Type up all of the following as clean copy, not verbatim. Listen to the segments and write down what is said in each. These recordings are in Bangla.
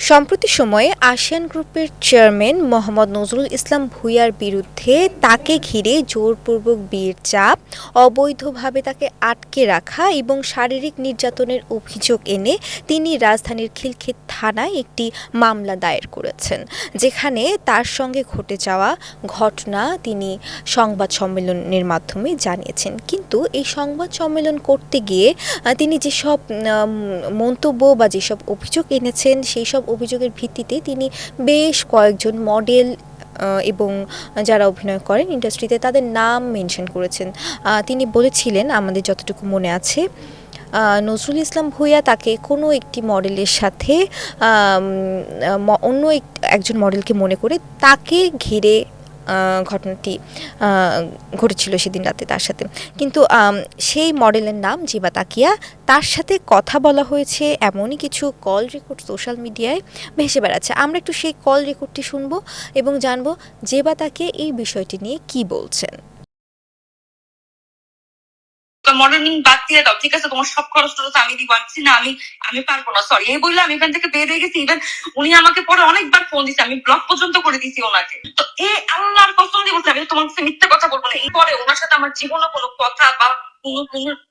সম্প্রতি সময়ে আসিয়ান গ্রুপের চেয়ারম্যান মোহাম্মদ নজরুল ইসলাম ভূঁইয়ার বিরুদ্ধে তাকে ঘিরে জোরপূর্বক বিয়ের চাপ, অবৈধভাবে তাকে আটকে রাখা এবং শারীরিক নির্যাতনের অভিযোগ এনে তিনি রাজধানীর খিলক্ষেত থানায় একটি মামলা দায়ের করেছেন, যেখানে তার সঙ্গে ঘটে যাওয়া ঘটনা তিনি সংবাদ সম্মেলনের মাধ্যমে জানিয়েছেন। কিন্তু এই সংবাদ সম্মেলন করতে গিয়ে তিনি যেসব মন্তব্য বা যেসব অভিযোগ এনেছেন, সেই সব অভিযোগের ভিত্তিতে তিনি বেশ কয়েকজন মডেল এবং যারা অভিনয় করেন ইন্ডাস্ট্রিতে তাদের নাম মেনশন করেছেন। তিনি বলেছিলেন, আমাদের যতটুকু মনে আছে, নজরুল ইসলাম ভূঁইয়া তাকে কোনো একটি মডেলের সাথে অন্য একজন মডেলকে মনে করে তাকে ঘিরে ঘটনাটি ঘটেছিল সেদিন রাতে তার সাথে। কিন্তু সেই মডেলের নাম জেবা তাকিয়া। তার সাথে কথা বলা হয়েছে এমনই কিছু কল রেকর্ড সোশ্যাল মিডিয়ায় ভেসে বেড়াচ্ছে। আমরা একটু সেই কল রেকর্ডটি শুনবো এবং জানবো জেবা তাকিয়া এই বিষয়টি নিয়ে কি বলছেন। মডেলিং বাদ দিয়ে দাও, ঠিক আছে, তোমার সব খরচ টরচ আমি দিব, না আমি আমি পারবো না, সরি এই বললে আমি এখান থেকে বের হয়ে গেছি। ইভেন উনি আমাকে পরে অনেকবার ফোন দিচ্ছে, আমি ব্লক পর্যন্ত করে দিছি ওনাকে। তো এই আল্লাহর কসম দিয়ে বলছে, আমি তোমার কাছে মিথ্যা কথা বলবো না। এই পরে ওনার সাথে আমার জীবনে কোনো কথা বা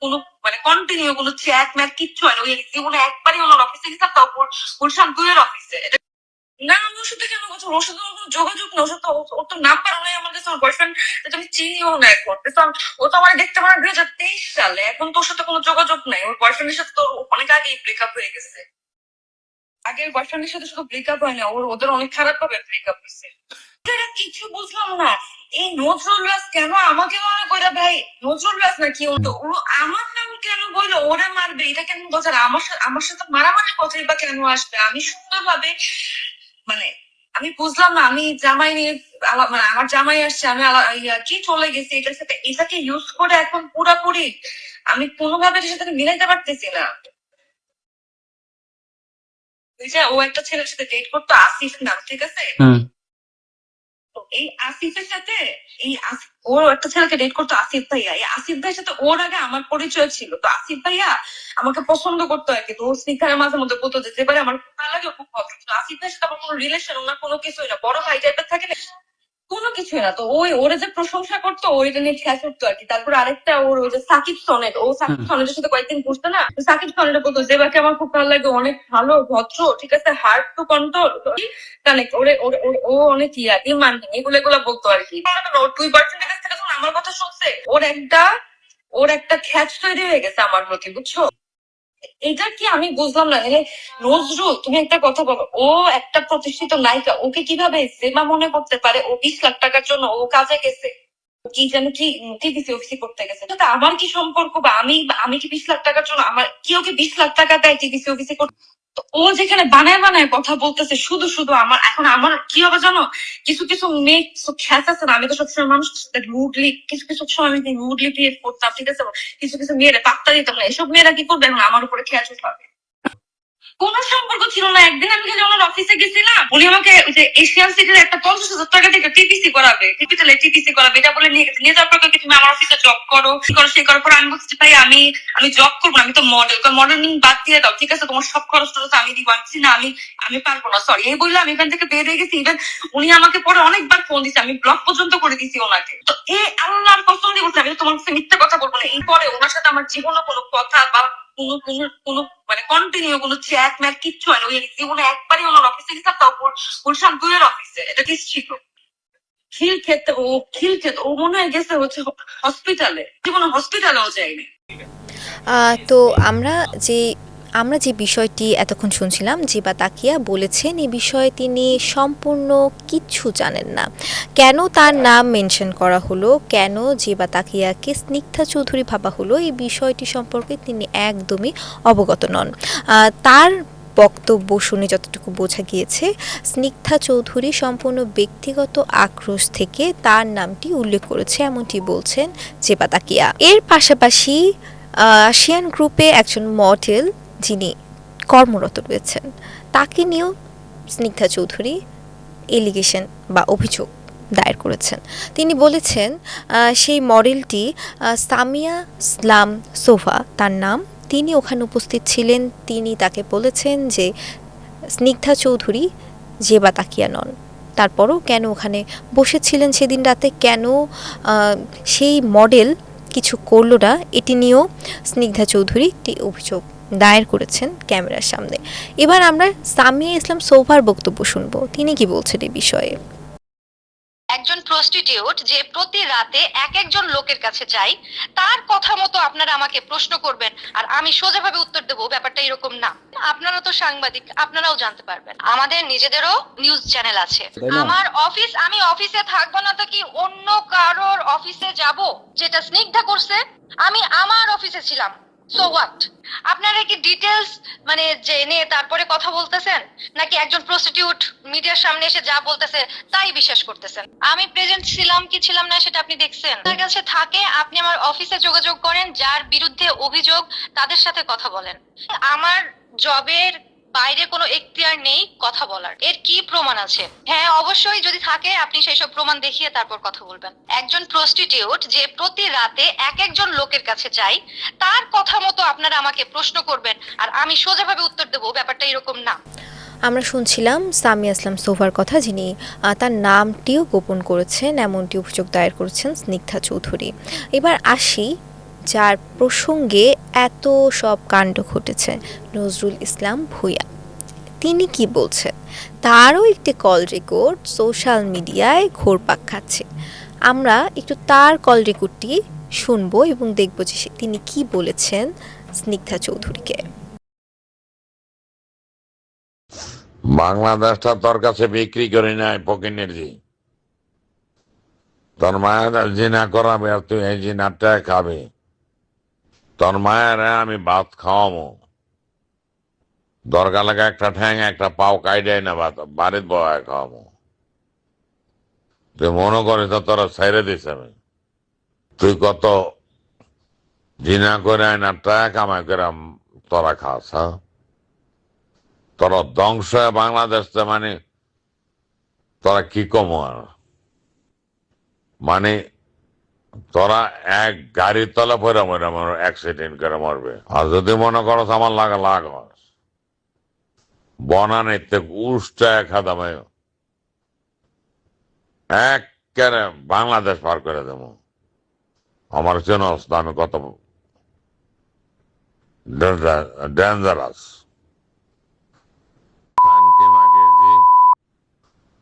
কোনো মানে কন্টিনিউ কোনো চ্যাট ম্যাট কিচ্ছু হয় না। ওই জীবনে একবারই ওনার অফিসে গেছিলাম, তাও গুলশান 2 এর অফিসে। না, আমি ওর সাথে কেন কথা, ওর সাথে কোনো যোগাযোগ না, ওর সাথে ওর তো নাম্বার নাই আমার কাছে, ওর বয়ফ্রেন্ড আমি চিনিও না এখন। ও তো আমার দেখতে পারে 2023 সালে, এখন তোর সাথে কোনো যোগাযোগ নাই। ওর বয়ফ্রেন্ডের সাথে তো অনেক আগেই ব্রেকআপ হয়ে গেছে। আগের বয়ফ্রেন্ডের সাথে শুধু ব্রেকআপ হয় না, ওদের অনেক খারাপ ভাবে ব্রেকআপ হয়েছে। কিছু বুঝলাম না, এই নজরুল রাজ কেন আমাকে মনে করে ভাই নজরুল রাজ নাকি ও আমার নাম কেন বললো ওরা মারবে, এটা কেন কথা? আমার সাথে মারামারি কথাই বা কেন আসবে? আমি সুন্দরভাবে মানে আমি বুঝলাম না। আমি জামাই নিয়ে মানে আমার জামাই আসছে, আমি কি চলে গেছি এটার সাথে, এটাকে ইউজ করে এখন পুরাপুরি আমি কোনোভাবে এটার সাথে মিলাইতে পারতেছি না। ও একটা ছেলের সাথে ডেট করতো, আসিফ নাম, ঠিক আছে? এই আসিফের সাথে ওর একটা ছেলেকে ডেট করতো আসিফ ভাইয়া। এই আসিফ ভাইয়ের সাথে ওর আগে আমার পরিচয় ছিল। তো আসিফ ভাইয়া আমাকে পছন্দ করতো আর কি। তো ও স্নিগ্ধারের মাঝে মধ্যে বলতো যে এবারে আমার খুব ভালো লাগে, খুব ভদ্র। তো আসিফ ভাইয়ের সাথে আমার কোনো রিলেশন, ওনার কোনো কিছুই না, বড় ভাই টাইপের থাকে না, কোনো কিছুই না। তো ওরে যে প্রশংসা করতো, ওইটা নিয়ে খেয়াল করতো আর কি। তারপর আরেকটা ওর ওই যে সাকিব সনেট, ও সাকিব সনেটের সাথে কয়েকদিন ঘুরতো না, সাকিব সনেট বলতো যে বাকে আমার খুব ভালো লাগে, অনেক ভালো ভদ্র, ঠিক আছে, হার্ড টু কন্ট্রোল কানেক্ট, ও অনেক ডিমান্ডিং, এগুলো বলতো আর কি। ওর 2% কাছ থেকে যখন আমার কথা শুনছে, ওর একটা খ্যাচ তৈরি হয়ে গেছে আমার প্রতি, বুঝছো? এটা কি আমি বুঝলাম না। নজরুল, তুমি একটা কথা বলো, ও একটা প্রতিষ্ঠিত নায়িকা, ওকে কিভাবে সেমা মনে করতে পারে? ও 20 লাখ টাকার জন্য ও কাজে গেছে, কি যেন কি টিভিসি অফিসে করতে গেছে। তো আমার কি সম্পর্ক? বা আমি কি 20 লাখ টাকার জন্য আমার কি ওকে 20 লাখ টাকা দেয় টিভিসি অফিসে করতে? ও যেখানে বানায় বানায় কথা বলতেছে শুধু শুধু আমার কি হবে জানো? কিছু কিছু মেয়ে খ্যাচ আছে না, আমি তো সবসময় মানুষ রুডলি, কিছু কিছু সময় আমি রুডলি বিহেভ করতাম, ঠিক আছে, কিছু কিছু মেয়েরা পাত্তা দিতাম না। এসব মেয়েরা কি করবে এখন আমার উপরে খ্যাচ উঠাবে? কোনো সম্পর্ক ছিল না। একদিন আমি খালি ওনার অফিসে গেছিলাম, উনি আমাকে ওই যে এশিয়ান সিটির একটা 50,000 টাকা থেকে টিপিসি করাবে, টিপিসি করাবে, এটা বলে নিয়ে গেছে। নিয়ে যাওয়ার পর তুমি আমার অফিসে জব করো, সে করার পর আমি বলছি ভাই আমি জব করবো না, আমি তো মডেলিং বাদ দিয়ে দাও, ঠিক আছে, তোমার সব খরচ টরচ আমি দিব, না আমি পারবো না, সরি এই বললে আমি এখান থেকে বের হয়ে গেছি। ইভেন উনি আমাকে পরে অনেকবার ফোন দিচ্ছে, আমি ব্লক পর্যন্ত করে দিছি ওনাকে। তো এই আল্লাহর কসম দিয়ে বলছে, আমি তোমার কাছে মিথ্যা কথা বলবো না। এই পরে ওনার সাথে আমার জীবনে কোনো কথা বা কোনো মানে কন্টিনিউ কোনো চ্যাট ম্যাট কিচ্ছু হয় না। ওই জীবনে একবারই ওনার অফিসে গেছিলাম, তাও গুলশান 2 এর অফিসে। এটা কি ছিল খিলক্ষেত, ও মনে হয় গেছে হচ্ছে হসপিটালে, জীবনে হসপিটালেও যায়নি। তো আমরা যে বিষয়টি এতক্ষণ শুনছিলাম, জেবা তাকিয়া বলেছেন এই বিষয়ে তিনি সম্পূর্ণ কিচ্ছু জানেন না। কেন তার নাম মেনশন করা হলো, কেন জেবা তাকিয়াকে স্নিগ্ধা চৌধুরী ভাবা হলো, এই বিষয়টি সম্পর্কে তিনি একদমই অবগত নন। তার বক্তব্য শুনে যতটুকু বোঝা গিয়েছে, স্নিগ্ধা চৌধুরী সম্পূর্ণ ব্যক্তিগত আক্রোশ থেকে তার নামটি উল্লেখ করেছে, এমনটি বলছেন জেবা তাকিয়া। এর পাশাপাশি আসিয়ান গ্রুপে একজন মডেল যিনি কর্মরত রয়েছেন, তাকে নিয়েও স্নিগ্ধা চৌধুরী এলিগেশন বা অভিযোগ দায়ের করেছেন। তিনি বলেছেন সেই মডেলটি সামিয়া ইসলাম সোফা তার নাম, তিনি ওখানে উপস্থিত ছিলেন। তিনি তাকে বলেছেন যে স্নিগ্ধা চৌধুরী যে বা তাকিয়া নন। তারপরও কেন ওখানে বসেছিলেন সেদিন রাতে, কেন সেই মডেল কিছু করলো না, এটি নিয়েও স্নিগ্ধা চৌধুরী একটি অভিযোগ দায়ের করেছেন ক্যামেরার সামনে। এবার আমরা সামিয়া ইসলাম সোভার বক্তব্য শুনবো, তিনি কি বলছেন এই বিষয়ে। একজন প্রস্টিটিউট যে প্রতি রাতে একজন লোকের কাছে যায়, তার কথা মতো আপনারা আমাকে প্রশ্ন করবেন আর আমি সোজাভাবে উত্তর দেবো, ব্যাপারটা এরকম না। আপনারা তো সাংবাদিক, আপনারাও জানতে পারবেন, আমাদের নিজেদেরও নিউজ চ্যানেল আছে। আমার অফিস, আমি অফিসে থাকবো না তো কি অন্য কারোর অফিসে যাব? যেটা স্নিগ্ধা করছে, আমি আমার অফিসে ছিলাম, সো হোয়াট? আপনারা কি ডিটেলস মানে জেনে তারপরে কথা বলতেছেন, নাকি একজন প্রস্টিটিউট মিডিয়ার সামনে এসে যা বলতেছে তাই বিশ্বাস করতেছেন? আমি প্রেজেন্ট ছিলাম কি ছিলাম না সেটা আপনি দেখছেন। আপনার কাছে থাকে, আপনি আমার অফিসে যোগাযোগ করেন, যার বিরুদ্ধে অভিযোগ তাদের সাথে কথা বলেন। আমার জবের বাইরে কোনো এখতিয়ার নেই কথা বলার। এর কি প্রমাণ আছে? হ্যাঁ, অবশ্যই যদি থাকে আপনি সেই সব প্রমাণ দেখিয়ে তারপর কথা বলবেন। একজন প্রস্টিটিউট যে প্রতি রাতে একজন লোকের কাছে যায়, তার কথা মতো আপনারা আমাকে প্রশ্ন করবেন আর আমি সোজাভাবে উত্তর দেবো, ব্যাপারটা এরকম না। আমরা শুনছিলাম সামিয়া ইসলাম সোভার কথা, যিনি তার নামটিও গোপন করেছেন, এমনটি অভিযোগ দায়ের করেছেন স্নিগ্ধা চৌধুরী। এবার আসি যার প্রসঙ্গে এত সব কাণ্ড ঘটেছে, নজরুল ইসলাম ভূঁইয়া। তিনি কি বলছেন, তারও একটি কল রেকর্ড সোশ্যাল মিডিয়ায় ঘোরপাক খাচ্ছে। আমরা একটু তার কল রেকর্ডটি শুনবো এবং দেখব যে তিনি কি বলেছেন স্নিগ্ধা চৌধুরীকে। বাংলাদেশটা তোর কাছে বিক্রি করি নাই পকিনের জি। তোর মায়ের জিনা করাবে আর তুই এই জিনারটা খাবি। তোর মায়ের আমি ভাত খাওয়াবো, দরকার লাগে একটা ঠ্যাং একটা পাও কাইডাই না ভাত বাড়ির বয় খাওয়াবো। তুই মনে করিস তো তোরা ছেড়ে দিস আমি? তুই কত জিনা করে না টাকা কামাই করে তোরা খাস? হ্যাঁ, তোরা ধ্বংস হয়ে বাংলাদেশ মানে তোরা কি কম আর মানে তোরা এক গাড়ির তলা পরে মরে অ্যাক্সিডেন্ট করে মরবে। আর যদি মনে করো আমার লাগা লাগ বনানের থেকে উষ্টা খাদামে এক কেন বাংলাদেশ পার করে দেব। আমার জন্য আমি কত ডেঞ্জারাস।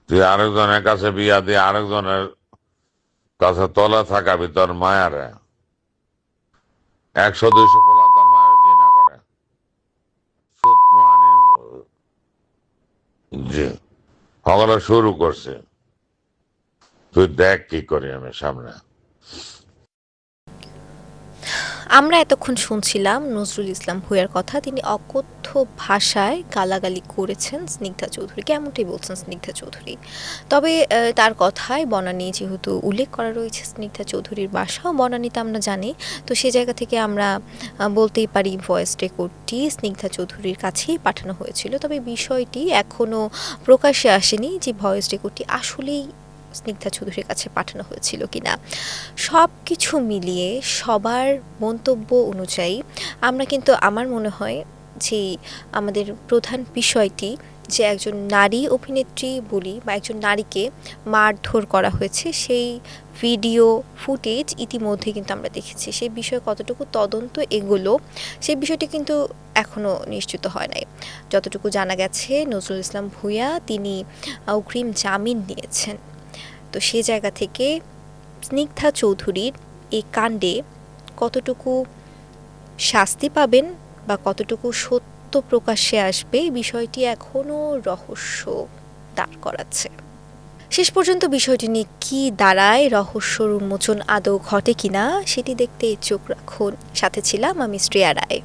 তুই আরেকজনের কাছে বিয়া দিয়ে আরেকজনের কাছে তলা থাকাবি তোর মায়ারে 100-200 পোলা তোর মায়ের জিনা করে জি হগলা শুরু করছে। তুই দেখ কি করি আমি সামনে। আমরা এতক্ষণ শুনছিলাম নজরুল ইসলাম ভূঁইয়ার কথা। তিনি অকথ্য ভাষায় গালাগালি করেছেন স্নিগ্ধা চৌধুরীকে, এমনটাই বলছেন স্নিগ্ধা চৌধুরী। তবে তার কথায় বনানী যেহেতু উল্লেখ করা রয়েছে স্নিগ্ধা চৌধুরীর বাসাও বনানীতে আমরা জানি, তো সে জায়গা থেকে আমরা বলতেই পারি ভয়েস রেকর্ডটি স্নিগ্ধা চৌধুরীর কাছেই পাঠানো হয়েছিল। তবে বিষয়টি এখনও প্রকাশ্যে আসেনি যে ভয়েস রেকর্ডটি আসলেই স্নিগ্ধা চৌধুরীর কাছে পাঠানো হয়েছিল কিনা। সব কিছু মিলিয়ে সবার মন্তব্য অনুযায়ী আমরা কিন্তু আমার মনে হয় যে আমাদের প্রধান বিষয়টি যে একজন নারী অভিনেত্রী বলি বা একজন নারীকে মারধর করা হয়েছে, সেই ভিডিও ফুটেজ ইতিমধ্যে কিন্তু আমরা দেখেছি। সেই বিষয়ে কতটুকু তদন্ত এগোলো সেই বিষয়টি কিন্তু এখনও নিশ্চিত হয় নাই। যতটুকু জানা গেছে নজরুল ইসলাম ভূঁইয়া তিনি অগ্রিম জামিন নিয়েছেন। তো সে জায়গা থেকে স্নিগ্ধা চৌধুরীর এই কাণ্ডে কতটুকু শাস্তি পাবেন বা কতটুকু সত্য প্রকাশ্যে আসবে এই বিষয়টি এখনও রহস্য দাঁড় করাচ্ছে। শেষ পর্যন্ত বিষয়টি নিয়ে কী দাঁড়ায়, রহস্যর উন্মোচন আদৌ ঘটে কিনা সেটি দেখতে চোখ রাখুন। সাথে ছিলাম আমি শ্রেয়া রায়।